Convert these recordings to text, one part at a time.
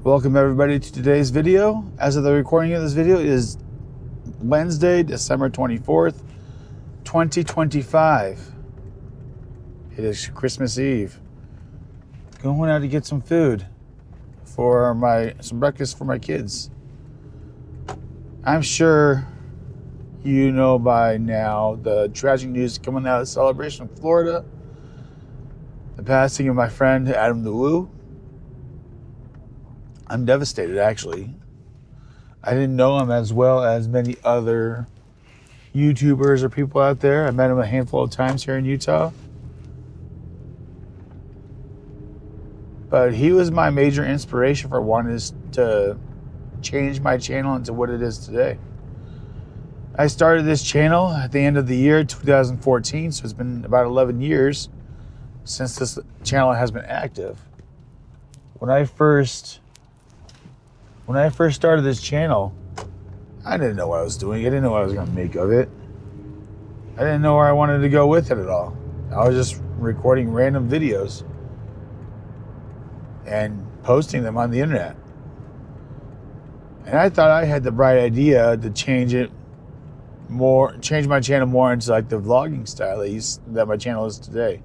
Welcome everybody to today's video. As of the recording of this video, it is Wednesday, December 24th, 2025. It is Christmas Eve. Going out to get some food for some breakfast for my kids. I'm sure you know by now the tragic news coming out of Celebration, Florida. The passing of my friend Adam the Woo. I'm devastated, actually. I didn't know him as well as many other YouTubers or people out there. I met him a handful of times here in Utah. But he was my major inspiration for wanting to change my channel into what it is today. I started this channel at the end of the year 2014, so it's been about 11 years since this channel has been active. When I first started this channel, I didn't know what I was doing. I didn't know what I was going to make of it. I didn't know where I wanted to go with it at all. I was just recording random videos and posting them on the internet. And I thought I had the bright idea to change my channel more into like the vlogging style that my channel is today.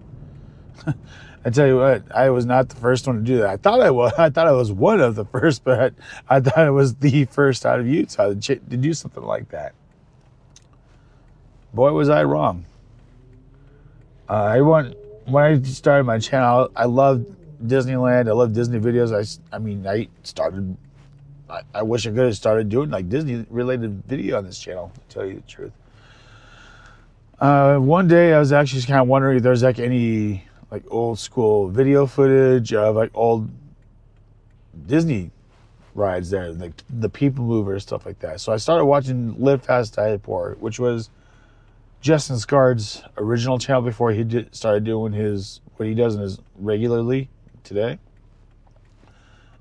I tell you what, I was not the first one to do that. I thought I was one of the first, but I thought I was the first out of Utah to do something like that. Boy, was I wrong. When I started my channel, I loved Disneyland. I loved Disney videos. I wish I could have started doing like Disney-related video on this channel, to tell you the truth. One day, I was actually kind of wondering if there's like any like old school video footage of like old Disney rides there, like the People Mover, stuff like that. So I started watching Live Fast Die Poor, which was Justin Scar's original channel before he started doing what he does regularly today.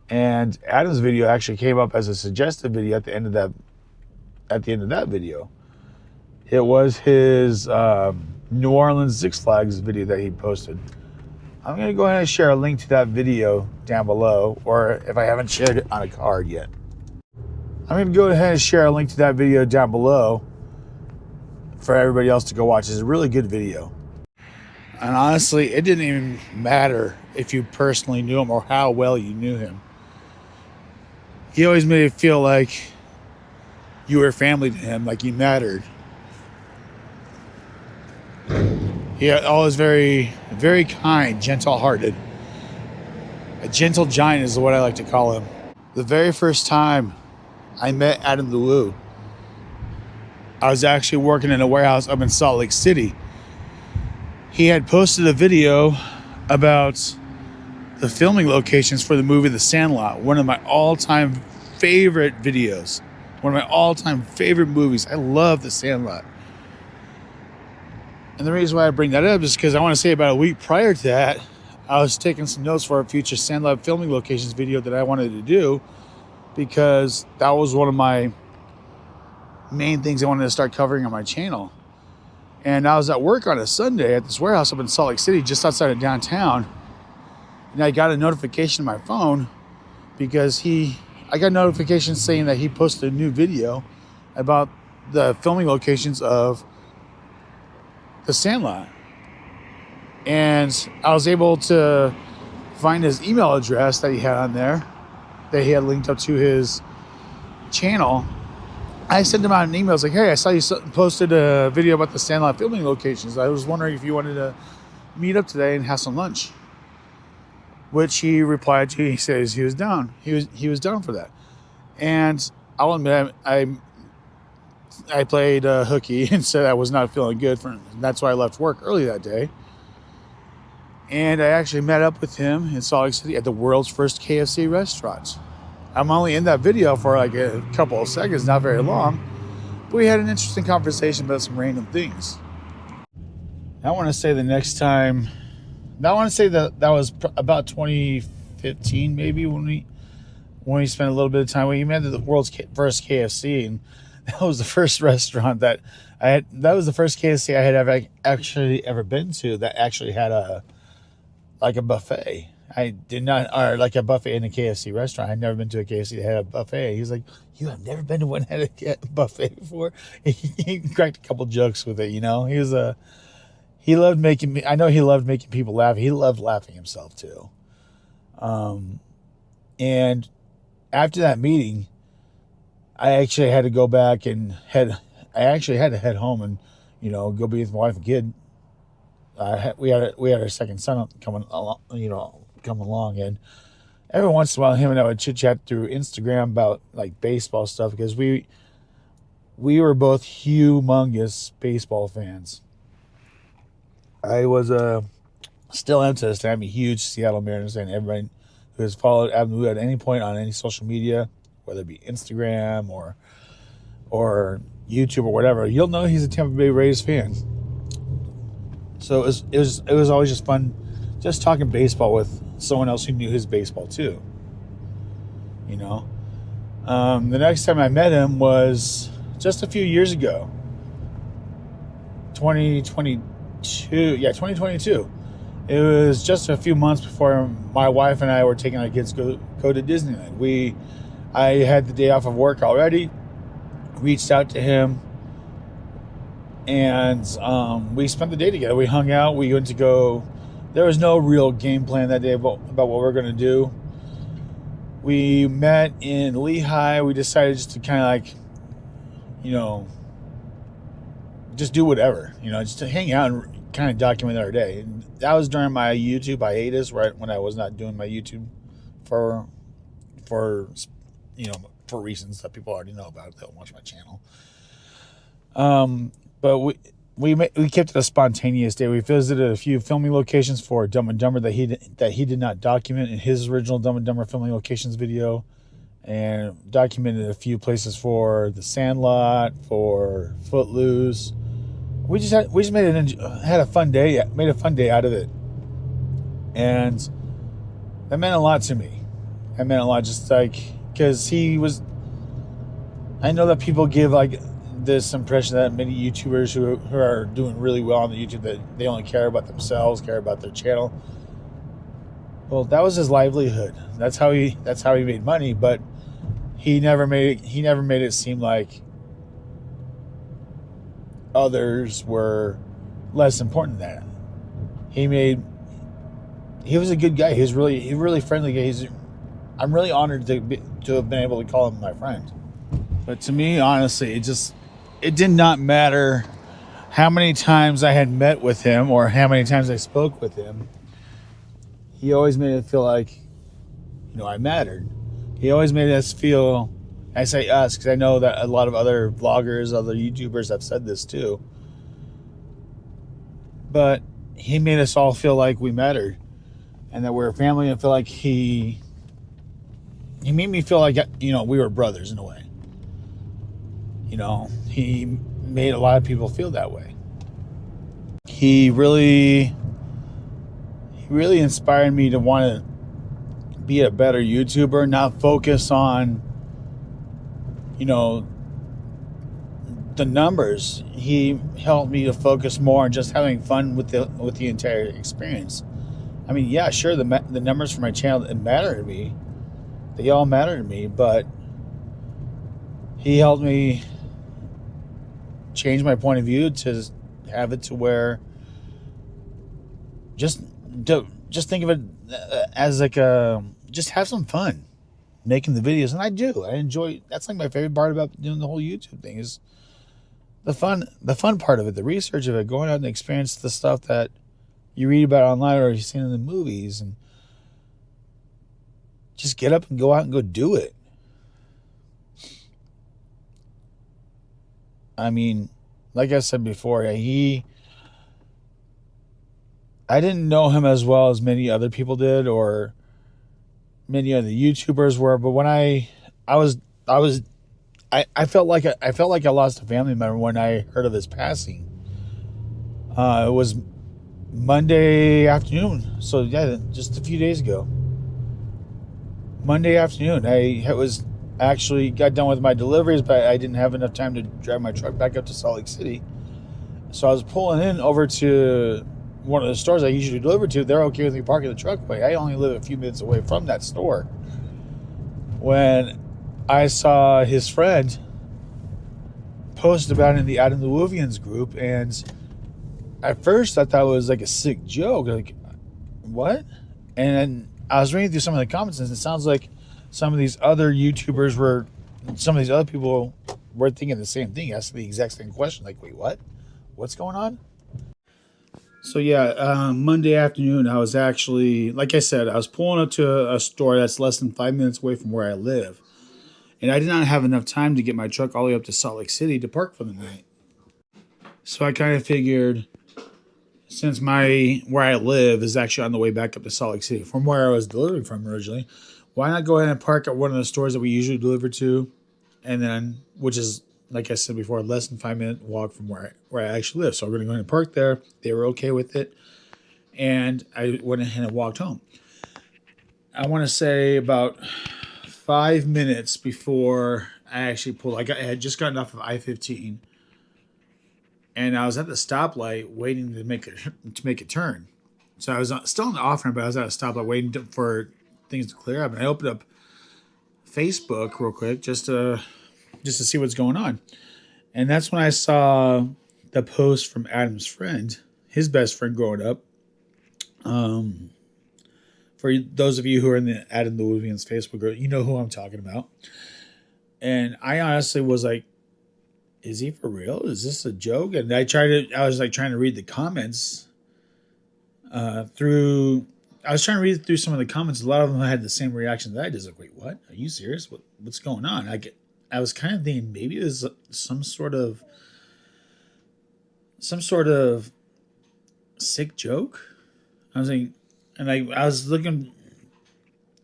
And Adam's video actually came up as a suggested video at the end of that video. It was his New Orleans Six Flags video that he posted. I'm going to go ahead and share a link to that video down below, or if I haven't shared it on a card yet. I'm going to go ahead and share a link to that video down below for everybody else to go watch. It's a really good video. And honestly, it didn't even matter if you personally knew him or how well you knew him. He always made it feel like you were family to him, like you mattered. He always very, very kind, gentle-hearted. A gentle giant is what I like to call him. The very first time I met Adam the Woo, I was actually working in a warehouse up in Salt Lake City. He had posted a video about the filming locations for the movie The Sandlot, one of my all-time favorite videos, one of my all-time favorite movies. I love The Sandlot. And the reason why I bring that up is because I want to say about a week prior to that, I was taking some notes for a future Sandlot filming locations video that I wanted to do, because that was one of my main things I wanted to start covering on my channel. And I was at work on a Sunday at this warehouse up in Salt Lake City, just outside of downtown. And I got a notification on my phone because I got notifications saying that he posted a new video about the filming locations of The Sandlot. And I was able to find his email address that he had on there, that he had linked up to his channel. I sent him out an email. I was like, hey, I saw you posted a video about The Sandlot filming locations. I was wondering if you wanted to meet up today and have some lunch. Which he replied to. He says he was down. He was down for that. And I'll admit, I played hooky and said I was not feeling good. That's why I left work early that day. And I actually met up with him in Salt Lake City at the world's first KFC restaurant. I'm only in that video for like a couple of seconds, not very long. But we had an interesting conversation about some random things. I want to say that was about 2015 maybe when we spent a little bit of time. We met at the world's first KFC, and that was the first restaurant that was the first KFC I had ever been to that actually had a buffet. I did not, or like a buffet in a KFC restaurant. I'd never been to a KFC that had a buffet. He's like, you have never been to one that had a buffet before? He cracked a couple jokes with it, you know? He loved making me, I know he loved making people laugh. He loved laughing himself too. And after that meeting, I actually had to go back and I actually had to head home and, go be with my wife and kid. We had our second son coming along, and every once in a while, him and I would chit chat through Instagram about like baseball stuff because we were both humongous baseball fans. I was still am to this day. I'm a huge Seattle Mariners fan. Everybody who has followed Avenue at any point on any social media, whether it be Instagram or YouTube or whatever, you'll know he's a Tampa Bay Rays fan. So it was always just fun, just talking baseball with someone else who knew his baseball too. The next time I met him was just a few years ago, 2022. Yeah, 2022. It was just a few months before my wife and I were taking our kids to go to Disneyland. I had the day off of work already, reached out to him, and we spent the day together. We hung out. We went to go. There was no real game plan that day about what we're going to do. We met in Lehigh. We decided just to kind of just do whatever, just to hang out and kind of document our day. And that was during my YouTube hiatus, right when I was not doing my YouTube for reasons that people already know about. They'll watch my channel. But we kept it a spontaneous day. We visited a few filming locations for Dumb and Dumber that he did not document in his original Dumb and Dumber filming locations video, and documented a few places for The Sandlot, for Footloose. We just had a fun day. Made a fun day out of it, and that meant a lot to me. That meant a lot, just like because he was. I know that people give like this impression that many YouTubers who are doing really well on the YouTube, that they only care about themselves, care about their channel. Well, that was his livelihood. That's how he made money, but he never made it seem like others were less important than that. He was a good guy. He was really friendly guy. I'm really honored to have been able to call him my friend. But to me, honestly, it did not matter how many times I had met with him or how many times I spoke with him. He always made it feel like, I mattered. He always made us feel, I say us because I know that a lot of other vloggers, other YouTubers have said this too. But he made us all feel like we mattered and that we're a family, and feel like he made me feel like, we were brothers in a way. He made a lot of people feel that way. He really inspired me to want to be a better YouTuber, not focus on, the numbers. He helped me to focus more on just having fun with the entire experience. I mean, yeah, sure, the numbers for my channel matter to me. They all matter to me, but he helped me change my point of view to have it to where just think of it as like just have some fun making the videos. And I enjoy. That's like my favorite part about doing the whole YouTube thing is the fun part of it, the research of it, going out and experience the stuff that you read about online or you've seen in the movies, and just get up and go out and go do it. I mean, like I said before, I didn't know him as well as many other people did, or many other YouTubers were. But when I felt like I lost a family member when I heard of his passing. It was Monday afternoon, so yeah, just a few days ago. Monday afternoon, I was actually got done with my deliveries, but I didn't have enough time to drive my truck back up to Salt Lake City. So I was pulling in over to one of the stores I usually deliver to, they're okay with me parking the truck away. I only live a few minutes away from that store. When I saw his friend post about it in the Adam Lewivians group, and at first I thought it was like a sick joke. Like, what? And then I was reading through some of the comments, and it sounds like some of these other YouTubers were, some of these other people were thinking the same thing, asking the exact same question. Like, wait, what? What's going on? So yeah, Monday afternoon, I was actually, like I said, I was pulling up to a store that's less than 5 minutes away from where I live. And I did not have enough time to get my truck all the way up to Salt Lake City to park for the night. So I kind of figured, since where I live is actually on the way back up to Salt Lake City from where I was delivering from originally, why not go ahead and park at one of the stores that we usually deliver to, and then, which is, like I said before, less than 5 minute walk from where I actually live. So we're going to go ahead and park there. They were okay with it, and I went ahead and walked home. I want to say about 5 minutes before I actually pulled, I had just gotten off of I-15, and I was at the stoplight waiting to make a turn. So I was still on the off ramp, but I was at a stoplight waiting for things to clear up. And I opened up Facebook real quick just to see what's going on. And that's when I saw the post from Adam's friend, his best friend growing up. For those of you who are in the Adam Lewivians Facebook group, you know who I'm talking about. And I honestly was like, is he for real? Is this a joke? And I was like trying to read the comments I was trying to read through some of the comments. A lot of them had the same reaction that I did. Like, wait, what? Are you serious? What's going on? I was kind of thinking maybe there's some sort of sick joke. I was like, and I was looking.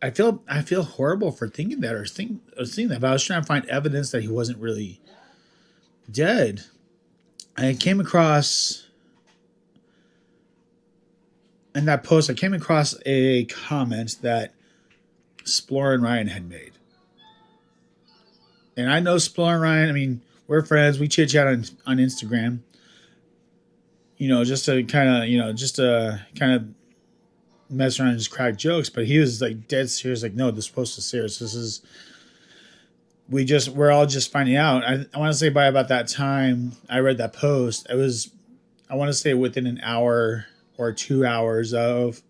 I feel horrible for thinking that or thinking that, but I was trying to find evidence that he wasn't really dead. I came across in that post. I came across a comment that Splorer and Ryan had made, and I know Splorer and Ryan. I mean, we're friends. We chit chat on Instagram. You know, just to kind of mess around and just crack jokes. But he was like dead serious. Like, no, this post is serious. This is. We're all just finding out. I want to say by about that time I read that post, I want to say within an hour or 2 hours of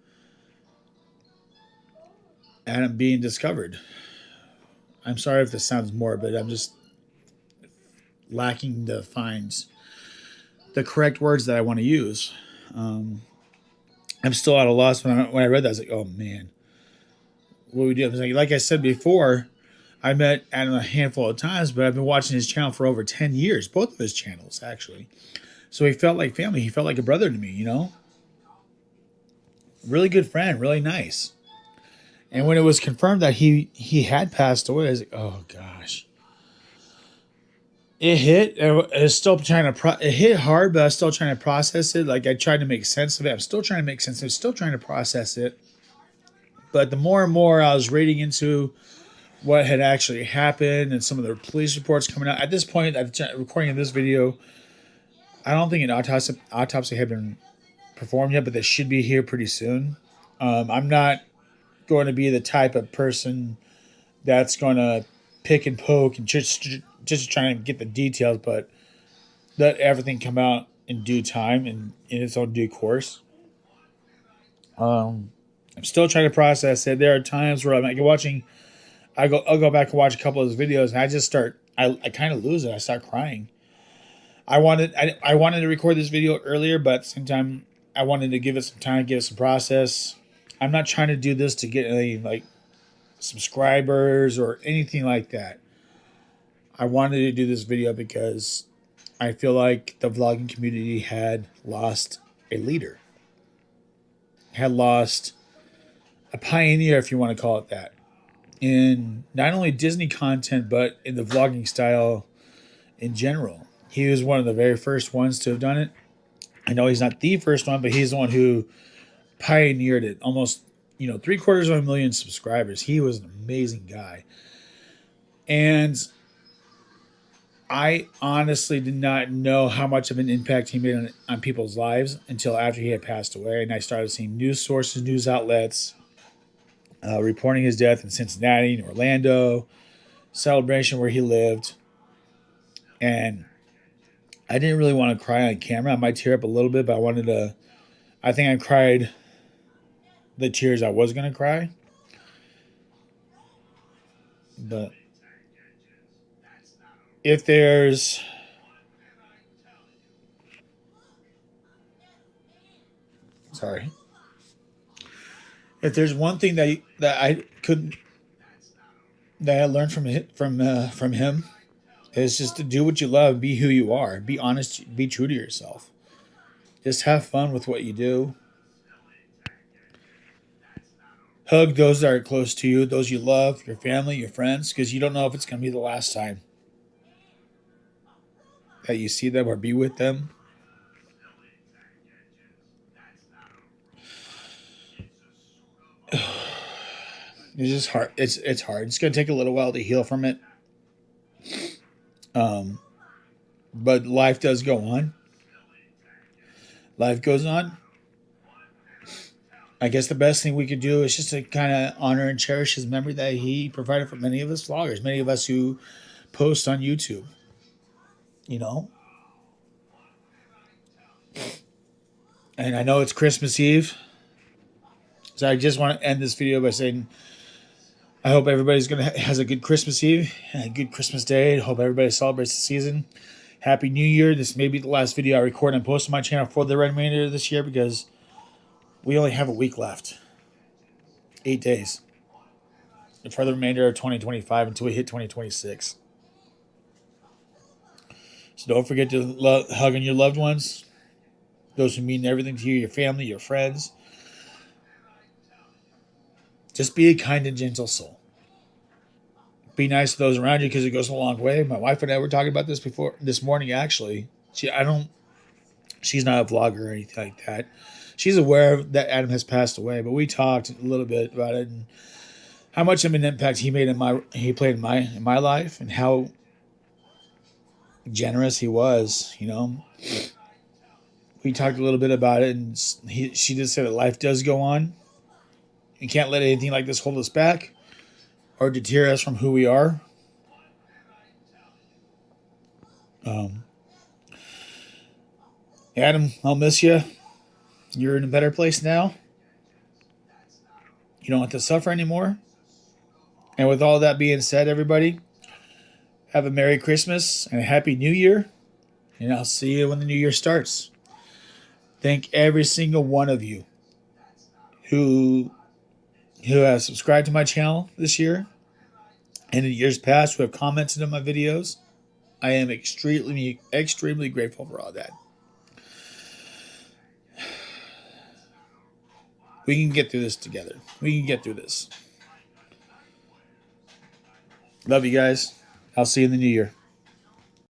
Adam being discovered. I'm sorry if this sounds morbid. I'm just lacking to find the correct words that I want to use. I'm still at a loss when I read that. I was like, oh man, what do we do? I was like I said before, I met Adam a handful of times, but I've been watching his channel for over 10 years, both of his channels, actually. So he felt like family. He felt like a brother to me, you know? Really good friend, really nice. And when it was confirmed that he had passed away, I was like, oh, gosh. It hit. I was still trying to it hit hard, but I was still trying to process it. Like, I tried to make sense of it. I'm still trying to make sense of it. Still trying to process it. But the more and more I was reading into what had actually happened and some of the police reports coming out. At this point, at the recording of this video, I don't think an autopsy had been performed yet, but they should be here pretty soon. I'm not going to be the type of person that's going to pick and poke and just trying to get the details, but let everything come out in due time and in its own due course. I'm still trying to process it. There are times where I'm like watching. I'll go back and watch a couple of his videos, and I just I kind of lose it. I start crying. I wanted to record this video earlier, but at the same time, I wanted to give it some time, give it some process. I'm not trying to do this to get any like subscribers or anything like that. I wanted to do this video because I feel like the vlogging community had lost a leader, had lost a pioneer, if you want to call it that, in not only Disney content, but in the vlogging style in general. He was one of the very first ones to have done it. I know he's not the first one, but he's the one who pioneered it. Almost, 750,000 subscribers. He was an amazing guy. And I honestly did not know how much of an impact he made on people's lives until after he had passed away. And I started seeing news sources, news outlets reporting his death in Cincinnati, in Orlando, celebration where he lived. And I didn't really want to cry on camera. I might tear up a little bit, but I think I cried the tears I was going to cry. But if there's sorry, if there's one thing that I could that I learned from him is just to do what you love, be who you are, be honest, be true to yourself. Just have fun with what you do. Hug those that are close to you, those you love, your family, your friends, because you don't know if it's going to be the last time that you see them or be with them. It's just hard. It's hard. It's going to take a little while to heal from it. Um, but life does go on. Life goes on. I guess the best thing we could do is just to kind of honor and cherish his memory that he provided for many of us vloggers, many of us who post on YouTube. You know, and I know it's Christmas Eve, so I just want to end this video by saying I hope everybody's has a good Christmas Eve and a good Christmas Day. I hope everybody celebrates the season. Happy New Year. This may be the last video I record and post on my channel for the remainder of this year because we only have a week left. 8 days. For the remainder of 2025 until we hit 2026. So don't forget to hug on your loved ones. Those who mean everything to you, your family, your friends. Just be a kind and gentle soul. Be nice to those around you because it goes a long way. My wife and I were talking about this this morning actually. She's not a vlogger or anything like that. She's aware that Adam has passed away, but we talked a little bit about it and how much of an impact he played in my life and how generous he was, you know. We talked a little bit about it and she just said that life does go on. You can't let anything like this hold us back or deter us from who we are. Adam, I'll miss you. You're in a better place now. You don't have to suffer anymore. And with all that being said, everybody, have a Merry Christmas and a Happy New Year. And I'll see you when the new year starts. Thank every single one of you who has subscribed to my channel this year and in years past who have commented on my videos. I am extremely grateful for all that. We can get through this together. We can get through this. Love you guys. I'll see you in the new year.